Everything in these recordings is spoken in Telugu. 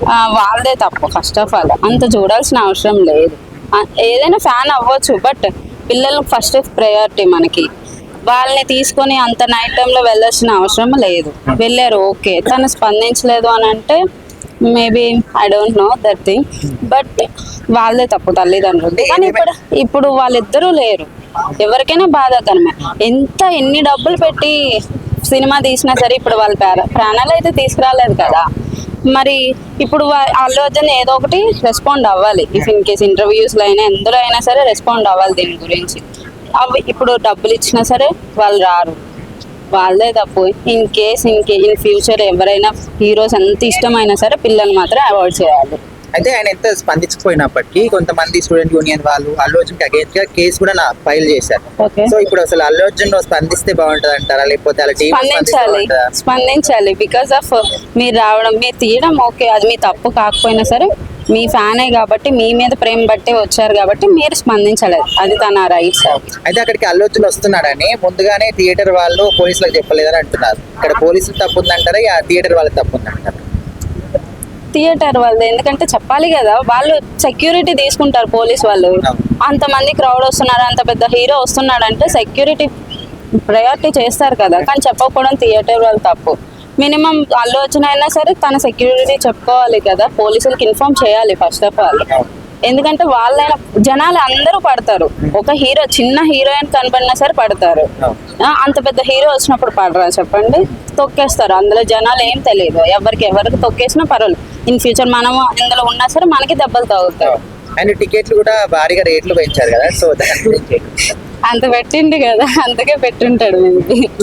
వాళ్ళదే తప్పు. ఫస్ట్ ఆఫ్ ఆల్ అంత చూడాల్సిన అవసరం లేదు. ఏదైనా ఫ్యాన్ అవ్వచ్చు, బట్ పిల్లలకు ఫస్ట్ ప్రయారిటీ మనకి. వాళ్ళని తీసుకొని అంత నైట్ టైంలో వెళ్ళాల్సిన అవసరం లేదు. వెళ్ళారు, ఓకే. తను స్పందించలేదు అని అంటే maybe I don't know that thing, but వాళ్ళదే తప్పు తల్లిదండ్రులు. కానీ ఇప్పుడు వాళ్ళిద్దరూ లేరు. ఎవరికైనా బాధాకరమే. ఎన్ని డబ్బులు పెట్టి సినిమా తీసినా సరే ఇప్పుడు వాళ్ళ ప్రాణాలు అయితే తీసుకురాలేదు కదా. మరి ఇప్పుడు అల్లు అర్జున్ ఏదో ఒకటి రెస్పాండ్ అవ్వాలి. ఇఫ్ ఇన్ కేస్ ఇంటర్వ్యూస్లో అయినా ఎందులో అయినా సరే రెస్పాండ్ అవ్వాలి దీని గురించి. అవి ఇప్పుడు డబ్బులు ఇచ్చినా సరే వాళ్ళు రారు. వాళ్ళదే తప్పు. ఇన్ ఫ్యూచర్ ఎవరైనా హీరోస్ ఎంత ఇష్టమైనా సరే పిల్లలు మాత్రం అవాయిడ్ చేయాలి. అయితే ఆయన ఎంత స్పందించకపోయినప్పటికీ కొంతమంది స్టూడెంట్ యూనియన్ వాళ్ళు అల్లు అర్జున్ అగేన్స్ట్ గా కేసు కూడా ఫైల్ చేశారు. సో ఇప్పుడు అసలు అల్లు అర్జున్ స్పందిస్తే బాగుంటది అంటారా, లేకపోతే అలా స్పందించాలి? బికాస్ ఆఫ్ మీరు రావడం, మీరు తీయడం ఓకే, అది మీ తప్పు కాకపోయినా సరే మీ ఫ్యానే కాబట్టి, మీ మీద ప్రేమ బట్టే వచ్చారు కాబట్టి మీరు స్పందించలేదు. అది తన రైట్స్. అయితే అక్కడికి అల్లు అర్జున్ వస్తున్నాడని ముందుగానే థియేటర్ వాళ్ళు పోలీసులకు చెప్పలేదని అంటున్నారు. ఇక్కడ పోలీసులు తప్పు ఉందంటారా, థియేటర్ వాళ్ళకి తప్పు ఉందంటారా? థియేటర్ వాళ్ళు, ఎందుకంటే చెప్పాలి కదా, వాళ్ళు సెక్యూరిటీ తీసుకుంటారు పోలీస్ వాళ్ళు. అంతమంది క్రౌడ్ వస్తున్నారు, అంత పెద్ద హీరో వస్తున్నాడు అంటే సెక్యూరిటీ ప్రయారిటీ చేస్తారు కదా. కానీ చెప్పకపోవడం థియేటర్ వాళ్ళు తప్పు. మినిమం అల్లు అర్జున్ అయినా సరే తన సెక్యూరిటీ చెప్పుకోవాలి కదా, పోలీసులకు ఇన్ఫార్మ్ చేయాలి ఫస్ట్ ఆఫ్ ఆల్. ఎందుకంటే వాళ్ళైనా జనాలు అందరూ పడతారు. ఒక హీరో, చిన్న హీరోయిన్ కనపడినా సరే పడతారు. అంత పెద్ద హీరో వచ్చినప్పుడు పడరా చెప్పండి? తొక్కేస్తారు. అందులో జనాలు ఏం తెలియదు. ఎవరికి తొక్కేసినా పర్వాలేదు. ఇన్ ఫ్యూచర్ మనము ఇందులో ఉన్నా సరే మనకి దెబ్బలు తగులుతాయి. అండ్ టికెట్లు కూడా భారీగా రేట్లు పెంచారు కదా, సో అంత పెట్టిండు కదా, అందుకే పెట్టుంటాడు.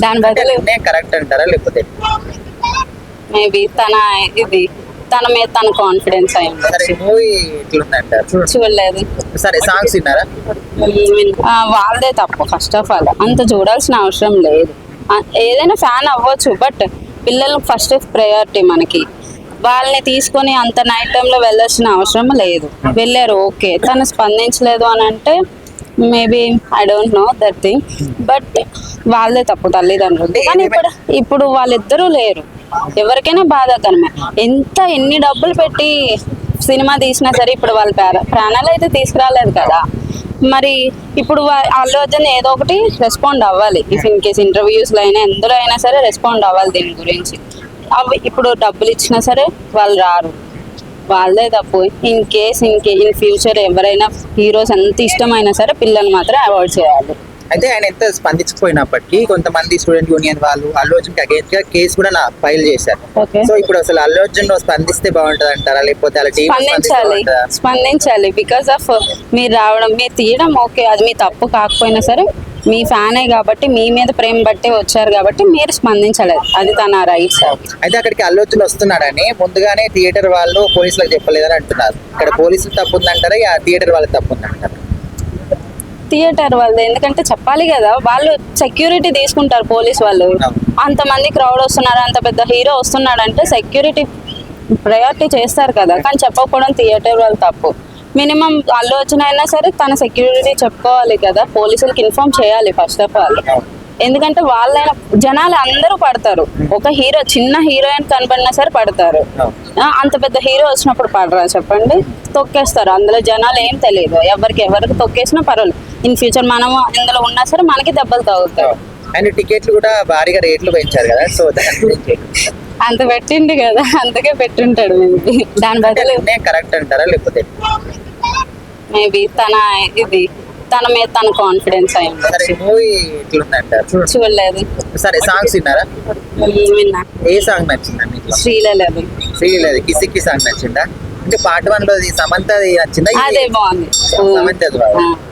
దాని బదులు కరెక్ట్ అంటారా, లేకపోతే మేబీ తన మీద తన కాన్ఫిడెన్స్ అయింది. చూడలేదు. సరే, సాంగ్స్ విన్నారా? వాళ్ళదే తప్పు. ఫస్ట్ ఆఫ్ ఆల్ అంత చూడాల్సిన అవసరం లేదు. ఏదైనా ఫ్యాన్ అవ్వచ్చు, బట్ పిల్లలకు ఫస్ట్ ప్రయారిటీ మనకి. వాళ్ళని తీసుకొని అంత నైట్ టైంలో వెళ్ళాల్సిన అవసరం లేదు. వెళ్ళారు, ఓకే. తను స్పందించలేదు అని అంటే maybe I don't know that thing, but వాళ్ళదే తప్పు తల్లిదండ్రులు. కానీ ఇప్పుడు వాళ్ళిద్దరూ లేరు. ఎవరికైనా బాధాకరమే. ఎన్ని డబ్బులు పెట్టి సినిమా తీసినా సరే ఇప్పుడు వాళ్ళ ప్రాణాలు అయితే తీసుకురాలేదు కదా. మరి ఇప్పుడు అల్లు అర్జున్ ఏదో ఒకటి రెస్పాండ్ అవ్వాలి. ఇఫ్ ఇన్ కేస్ ఇంటర్వ్యూస్లో అయినా ఎందులో అయినా సరే రెస్పాండ్ అవ్వాలి దీని గురించి. అవి ఇప్పుడు డబ్బులు ఇచ్చినా సరే వాళ్ళు రారు. వాళ్ళదే తప్పు. ఇన్ ఫ్యూచర్ ఎవరైనా హీరోస్ ఎంత ఇష్టమైనా సరే పిల్లలు మాత్రం అవాయిడ్ చేయాలి. అయితే ఆయన ఎంత స్పందించకపోయినప్పటికీ కొంతమంది స్టూడెంట్ యూనియన్ వాళ్ళు అల్లు అర్జున్ అగేన్స్ట్ గా కేసు కూడా ఫైల్ చేశారు. సో ఇప్పుడు అసలు అల్లు అర్జున్ స్పందిస్తే బాగుంటది అంటారా, లేకపోతే అలా స్పందించాలి? బికాస్ ఆఫ్ మీరు రావడం, మీరు తీయడం ఓకే, అది మీ తప్పు కాకపోయినా సరే మీ ఫ్యానే కాబట్టి, మీ మీద ప్రేమ బట్టే వచ్చారు కాబట్టి మీరు స్పందించలేదు. అది తన రైట్స్. అయితే అక్కడికి అల్లు అర్జున్ వస్తున్నాడని ముందుగానే థియేటర్ వాళ్ళు పోలీసులకు చెప్పలేదని అంటున్నారు. ఇక్కడ పోలీసులు తప్పు ఉందంటారా, థియేటర్ వాళ్ళకి తప్పు ఉందంటారా? థియేటర్ వాళ్ళు, ఎందుకంటే చెప్పాలి కదా, వాళ్ళు సెక్యూరిటీ తీసుకుంటారు పోలీస్ వాళ్ళు. అంతమంది క్రౌడ్ వస్తున్నారు, అంత పెద్ద హీరో వస్తున్నాడు అంటే సెక్యూరిటీ ప్రయారిటీ చేస్తారు కదా. కానీ చెప్పకపోవడం థియేటర్ వాళ్ళు తప్పు. మినిమం అల్లు అర్జున్ అయినా సరే తన సెక్యూరిటీ చెప్పుకోవాలి కదా, పోలీసులకు ఇన్ఫార్మ్ చేయాలి ఫస్ట్ ఆఫ్ ఆల్. ఎందుకంటే వాళ్ళైనా జనాలు అందరూ పడతారు. ఒక హీరో, చిన్న హీరోయిన్ కనపడినా సరే పడతారు. అంత పెద్ద హీరో వచ్చినప్పుడు పడరా చెప్పండి? తొక్కేస్తారు. అందులో జనాలు ఏం తెలియదు. ఎవరికి తొక్కేసినా పర్వాలేదు. ఇన్ ఫ్యూచర్ మనము ఇందులో ఉన్నా సరే మనకి దెబ్బలు తగులుతాయి. అండ్ టికెట్లు కూడా భారీగా రేట్లు పెంచారు కదా, సో అంత పెట్టిండు కదా, అందుకే పెట్టుంటాడు. దాని బదులు కరెక్ట్ అంటారా, లేకపోతే మేబీ తన మీద తన కాన్ఫిడెన్స్ అయింది. చూడలేదు. సరే, సాంగ్స్ విన్నారా? విన్నా. ఏ సాంగ్ నచ్చిందండి? శ్రీలలది కిసిక్కి సాంగ్ నచ్చిందా? అంటే పార్ట్ 1 లో సమంత నచ్చిందా? అదే బాగుంది. సమంత